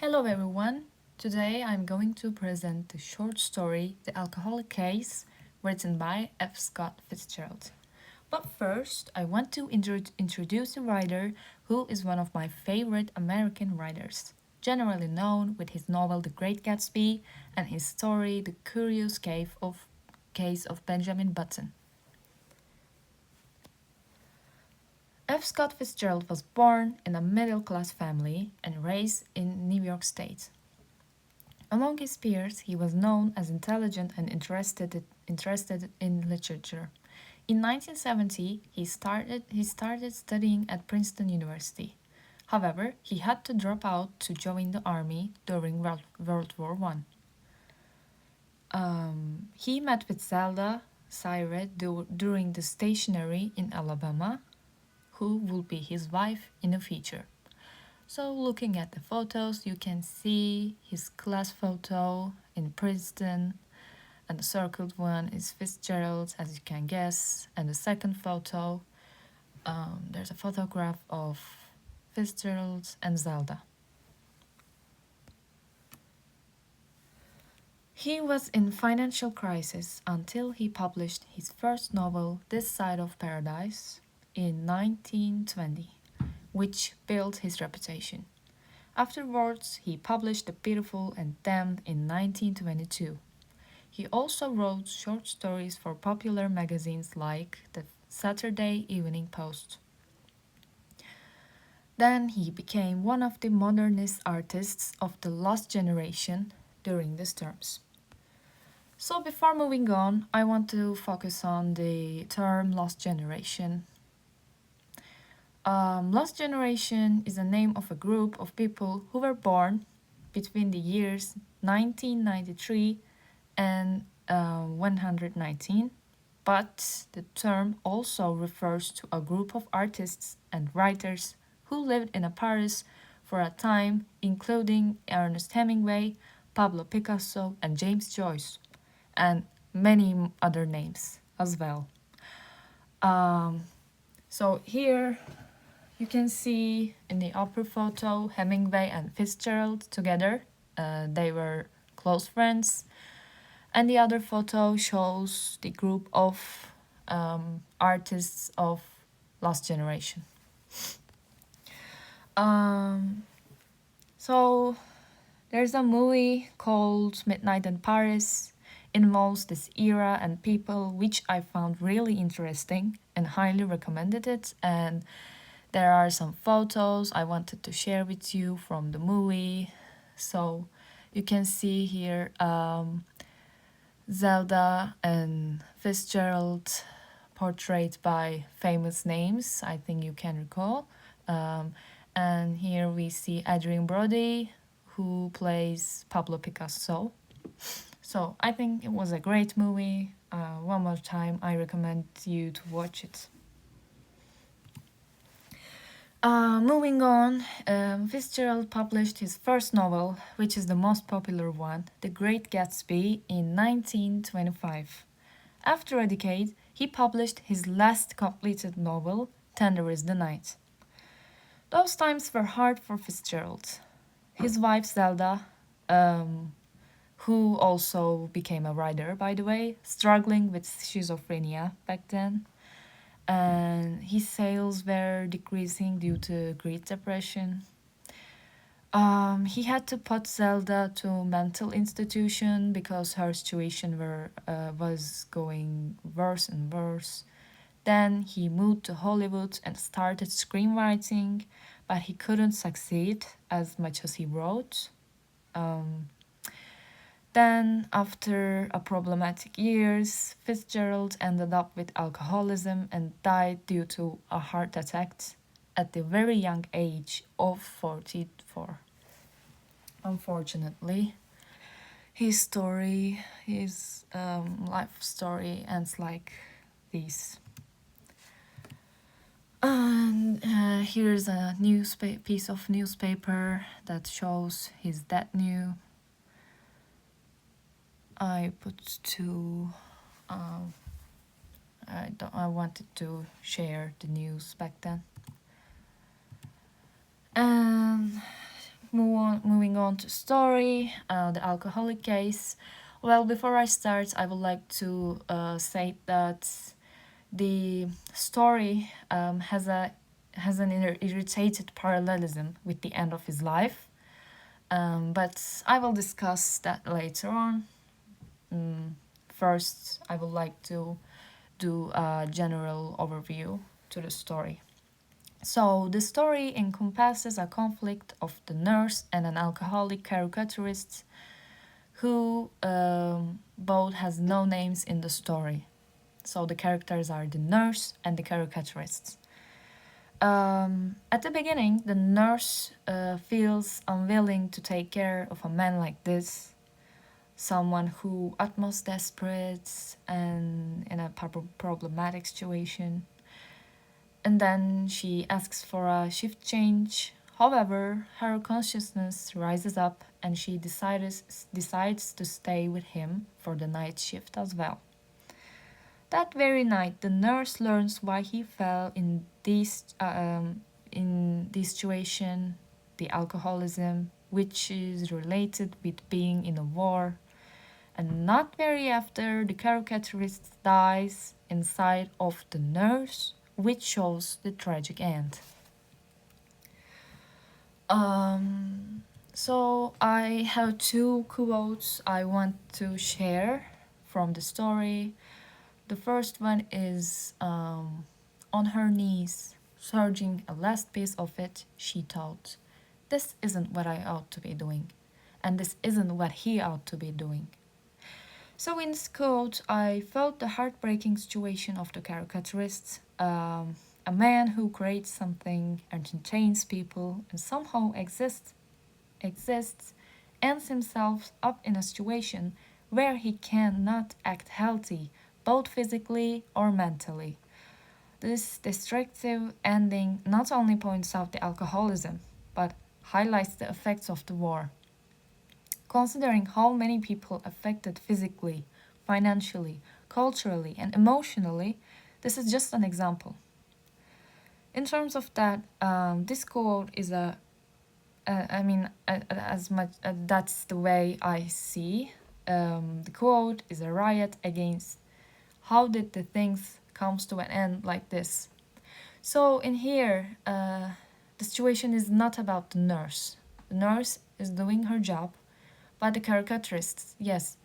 Hello everyone. Today I'm going to present the short story The Alcoholic Case, written by F. Scott Fitzgerald. But first, I want to introduce a writer who is one of my favorite American writers, generally known with his novel The Great Gatsby and his story The Curious Case of Benjamin Button. F. Scott Fitzgerald was born in a middle-class family and raised in New York State. Among his peers, he was known as intelligent and interested in literature. In 1970, he started studying at Princeton University. However, he had to drop out to join the army during World War One. He met with Zelda Syre during the stationery in Alabama, who will be his wife in the future. So looking at the photos, you can see his class photo in Princeton, and the circled one is Fitzgerald, as you can guess. And the second photo, there's a photograph of Fitzgerald and Zelda. He was in financial crisis until he published his first novel, This Side of Paradise, in 1920, which built his reputation. Afterwards, he published The Beautiful and Damned in 1922. He also wrote short stories for popular magazines like the Saturday Evening Post. Then he became one of the modernist artists of the lost generation during these terms. So before moving on, I want to focus on the term lost generation. Lost generation is the name of a group of people who were born between the years 1993 and 119, but the term also refers to a group of artists and writers who lived in Paris for a time, including Ernest Hemingway, Pablo Picasso, and James Joyce, and many other names as well. So here you can see in the upper photo Hemingway and Fitzgerald together. They were close friends. And the other photo shows the group of artists of Lost Generation. So there's a movie called Midnight in Paris. Involves this era and people, which I found really interesting and highly recommended it. And there are some photos I wanted to share with you from the movie. So you can see here Zelda and Fitzgerald portrayed by famous names, I think you can recall. And here we see Adrien Brody, who plays Pablo Picasso. So I think it was a great movie. One more time, I recommend you to watch it. Moving on, Fitzgerald published his first novel, which is the most popular one, The Great Gatsby, in 1925. After a decade, he published his last completed novel, Tender is the Night. Those times were hard for Fitzgerald. His wife Zelda, who also became a writer, by the way, struggling with schizophrenia back then, and his sales were decreasing due to Great Depression. He had to put Zelda to mental institution because her situation was going worse and worse. Then he moved to Hollywood and started screenwriting, but he couldn't succeed as much as he wrote. Then, after a problematic years, Fitzgerald ended up with alcoholism and died due to a heart attack at the very young age of 44. Unfortunately, his life story ends like this. And here's a piece of newspaper that shows his death news. I put two. I wanted to share the news back then. And moving moving on to story, the alcoholic case. Well, before I start, I would like to say that the story has an irritated parallelism with the end of his life, but I will discuss that later on. First, I would like to do a general overview to the story. So, the story encompasses a conflict of the nurse and an alcoholic caricaturist who both has no names in the story. So, the characters are the nurse and the caricaturists. At the beginning, the nurse feels unwilling to take care of a man like this, someone who utmost desperate and in a problematic situation. And then she asks for a shift change. However, her consciousness rises up and she decides to stay with him for the night shift as well. That very night, the nurse learns why he fell in this situation, the alcoholism, which is related with being in a war. And not very after, the caricaturist dies inside of the nurse, which shows the tragic end. So I have two quotes I want to share from the story. The first one is on her knees, surging a last piece of it, she thought, "This isn't what I ought to be doing, and this isn't what he ought to be doing." So in this quote, I felt the heartbreaking situation of the caricaturist, a man who creates something, entertains people, and somehow exists, ends himself up in a situation where he cannot act healthy, both physically or mentally. This destructive ending not only points out the alcoholism, but highlights the effects of the war. Considering how many people affected physically, financially, culturally, and emotionally, this is just an example. In terms of that, this quote is as much that's the way I see. The quote is a riot against how did the things comes to an end like this. So in here, the situation is not about the nurse. The nurse is doing her job, but the caricaturist, yes,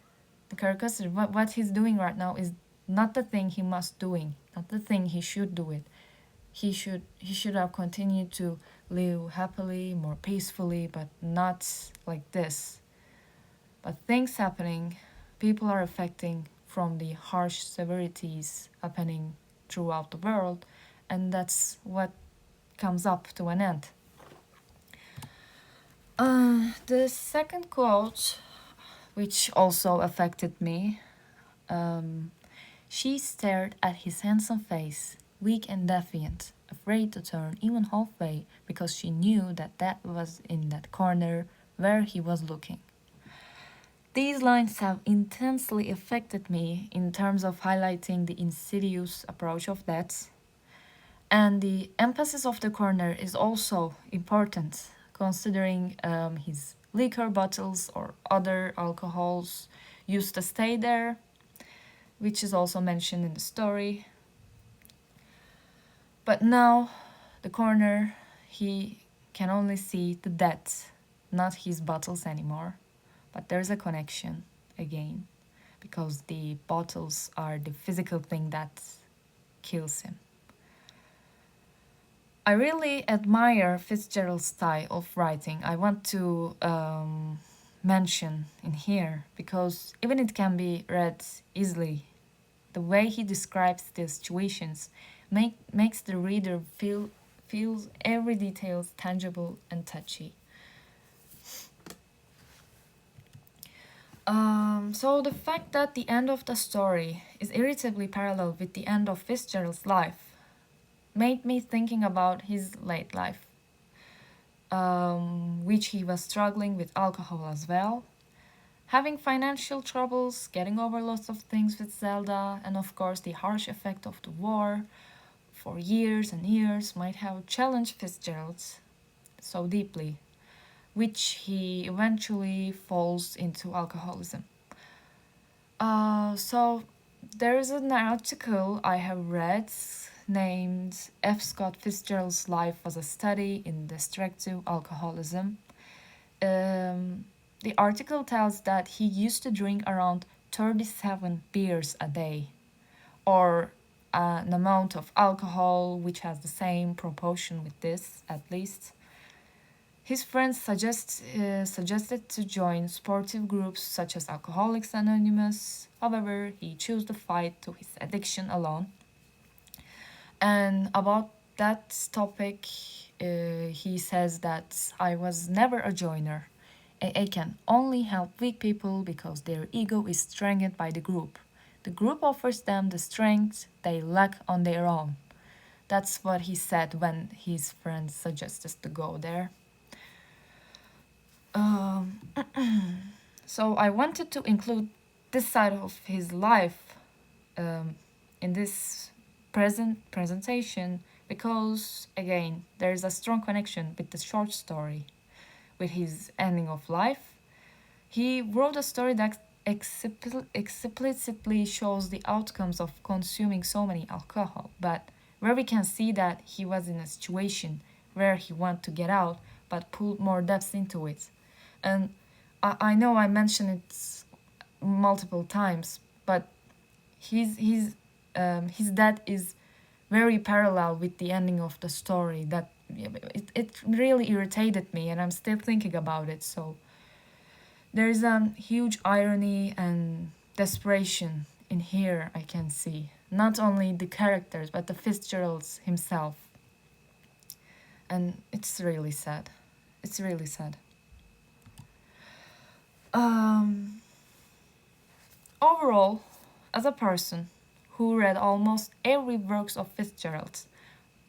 the caricature, what he's doing right now is not the thing he must doing, not the thing he should do it. He should have continued to live happily, more peacefully, but not like this. But things happening, people are affecting from the harsh severities happening throughout the world, and that's what comes up to an end. The second quote, which also affected me, she stared at his handsome face, weak and defiant, afraid to turn even halfway because she knew that was in that corner where he was looking. These lines have intensely affected me in terms of highlighting the insidious approach of death. And the emphasis of the corner is also important, considering his liquor bottles or other alcohols used to stay there, which is also mentioned in the story. But now, the corner, he can only see the death, not his bottles anymore. But there's a connection again, because the bottles are the physical thing that kills him. I really admire Fitzgerald's style of writing. I want to mention in here because even it can be read easily. The way he describes the situations makes the reader feels every detail tangible and touchy. So the fact that the end of the story is irritably parallel with the end of Fitzgerald's life made me thinking about his late life, which he was struggling with alcohol as well, having financial troubles, getting over lots of things with Zelda, and of course the harsh effect of the war for years and years might have challenged Fitzgerald so deeply. which he eventually falls into alcoholism. So there is an article I have read named F. Scott Fitzgerald's Life as a Study in Destructive Alcoholism. The article tells that he used to drink around 37 beers a day, or an amount of alcohol which has the same proportion with this, at least. His friends suggested to join sportive groups such as Alcoholics Anonymous. However, he chose to fight to his addiction alone. And about that topic, he says that I was never a joiner. AA can only help weak people because their ego is strengthened by the group. The group offers them the strength they lack on their own. That's what he said when his friends suggested to go there. Um, so I wanted to include this side of his life in this presentation because, again, there is a strong connection with the short story, with his ending of life. He wrote a story that explicitly shows the outcomes of consuming so many alcohol, but where we can see that he was in a situation where he wanted to get out but put more depth into it. And I know I mentioned it multiple times, but his death is very parallel with the ending of the story. That it really irritated me, and I'm still thinking about it. So there is a huge irony and desperation in here. I can see not only the characters but the Fitzgerald's himself, and it's really sad. It's really sad. Um, Overall, as a person who read almost every works of Fitzgerald,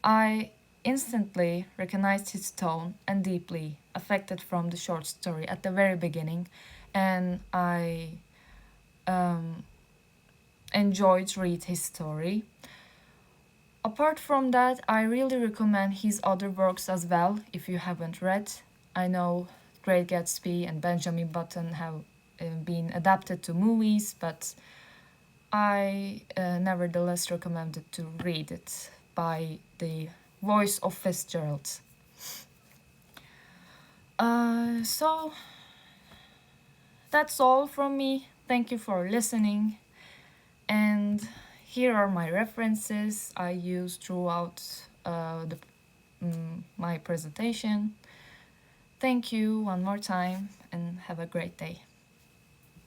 I instantly recognized his tone and deeply affected from the short story at the very beginning, and I um, enjoyed read his story. Apart from that, I really recommend his other works as well if you haven't read. I know Great Gatsby and Benjamin Button have been adapted to movies, but I nevertheless recommended to read it by the voice of Fitzgerald. So that's all from me. Thank you for listening. And here are my references I used throughout my presentation. Thank you one more time and have a great day.